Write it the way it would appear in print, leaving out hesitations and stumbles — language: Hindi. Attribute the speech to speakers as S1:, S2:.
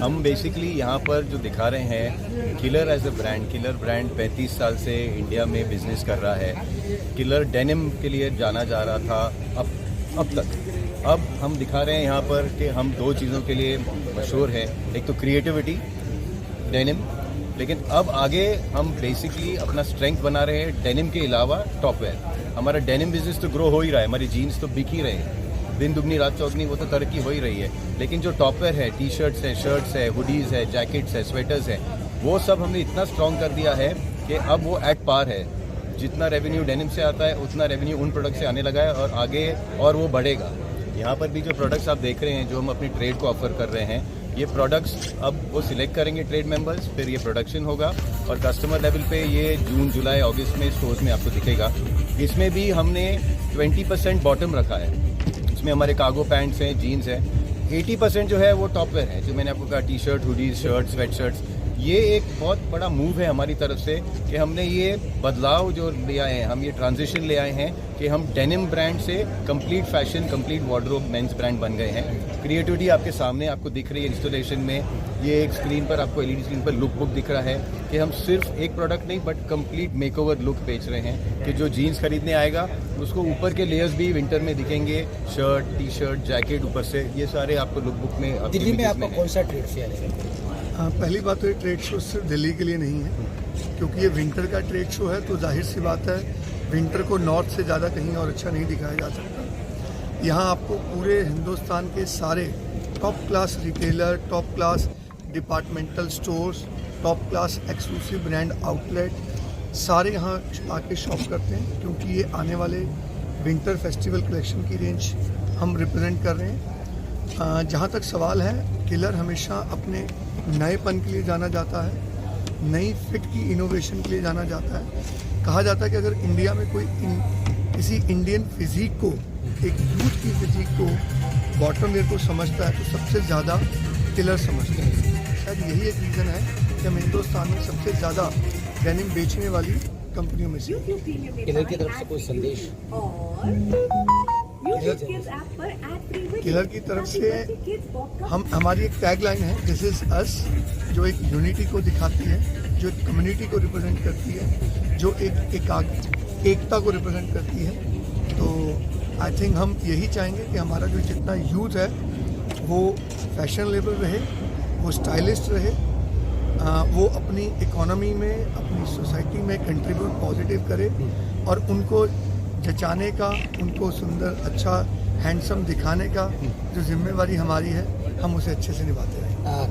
S1: हम बेसिकली यहाँ पर जो दिखा रहे हैं killer as a brand. Killer brand 35 साल से इंडिया में बिजनेस कर रहा है। किलर डेनिम के लिए जाना जा रहा था अब तक। अब हम दिखा रहे हैं यहाँ पर कि हम दो चीज़ों के लिए मशहूर हैं, एक तो क्रिएटिविटी डेनिम, लेकिन अब आगे हम बेसिकली अपना स्ट्रेंथ बना रहे हैं डेनिम के अलावा टॉपवेयर। हमारा डेनिम बिजनेस तो ग्रो हो ही रहा है, हमारी जीन्स तो बिक ही रहे हैं, दिन दुगनी रात चौगनी, वो तो तरक्की हो ही रही है। लेकिन जो टॉपवेयर है, टी शर्ट्स है, शर्ट्स है, हुडीज़ है, जैकेट्स है, स्वेटर्स है, वो सब हमने इतना स्ट्रॉन्ग कर दिया है कि अब वो एट पार है। जितना रेवेन्यू डेनिम से आता है उतना रेवेन्यू उन प्रोडक्ट से आने लगा है और आगे और वो बढ़ेगा। यहाँ पर भी जो प्रोडक्ट्स आप देख रहे हैं जो हम अपनी ट्रेड को ऑफर कर रहे हैं, ये प्रोडक्ट्स अब वो सिलेक्ट करेंगे ट्रेड मेंबर्स, फिर ये प्रोडक्शन होगा और कस्टमर लेवल पे ये जून जुलाई अगस्त में स्टोर्स में आपको दिखेगा। इसमें भी हमने 20% बॉटम रखा है, इसमें हमारे कार्गो पैंट्स हैं, जीन्स हैं। 80% जो है वो टॉपवेयर है, जो मैंने आपको कहा T shirt, hoodies, shirt, sweat shirts. ये एक बहुत बड़ा मूव है हमारी तरफ से कि हमने ये बदलाव जो ले आए हैं, हम ये ट्रांजिशन ले आए हैं कि हम डेनिम ब्रांड से complete fashion, complete wardrobe men's brand बन गए हैं। क्रिएटिविटी आपके सामने आपको दिख रही है इंस्टॉलेशन में। ये एक स्क्रीन पर आपको एलईडी स्क्रीन पर लुक बुक दिख रहा है कि हम सिर्फ एक प्रोडक्ट नहीं बट कंप्लीट मेकओवर लुक बेच रहे हैं कि जो जीन्स खरीदने आएगा उसको ऊपर के लेयर्स भी विंटर में दिखेंगे, शर्ट, टी शर्ट, जैकेट ऊपर से, ये सारे आपको लुक बुक में।
S2: दिल्ली में आपका कौन सा ट्रेड फेयर है?
S3: पहली बात तो ये ट्रेड शो सिर्फ दिल्ली के लिए नहीं है, क्योंकि ये विंटर का ट्रेड शो है, तो जाहिर सी बात है विंटर को नॉर्थ से ज़्यादा कहीं और अच्छा नहीं दिखाया जा सकता। यहाँ आपको पूरे हिंदुस्तान के सारे top class retailer, top class departmental stores, top class exclusive brand outlet सारे यहाँ आके शॉप करते हैं, क्योंकि ये आने वाले विंटर फेस्टिवल कलेक्शन की रेंज हम रिप्रेजेंट कर रहे हैं। जहाँ तक सवाल है, किलर हमेशा अपने नएपन के लिए जाना जाता है, नई फिट की इनोवेशन के लिए जाना जाता है। कहा जाता है कि अगर इंडिया में कोई किसी इंडियन फिजिक को, एक यूथ की फिजिक को, बॉटम वेयर को समझता है तो सबसे ज़्यादा किलर समझते हैं। शायद यही एक रीज़न है कि हम हिंदुस्तान में सबसे ज़्यादा डेनिम बेचने वाली कंपनियों में से।
S2: किलर की तरफ से कोई संदेश?
S3: किलर की तरफ से हमारी एक टैगलाइन है, दिस इज अस, जो एक यूनिटी को दिखाती है, जो एक कम्युनिटी को रिप्रेजेंट करती है, जो एकता को रिप्रेजेंट करती है। तो आई थिंक हम यही चाहेंगे कि हमारा जो जितना यूथ है वो फैशनेबल रहे, वो स्टाइलिस्ट रहे, वो अपनी इकोनॉमी में, अपनी सोसाइटी में कंट्रीब्यूट पॉजिटिव करे और उनको जचाने का, उनको सुंदर, अच्छा, हैंडसम दिखाने का जो जिम्मेवारी हमारी है, हम उसे अच्छे से निभाते रहें।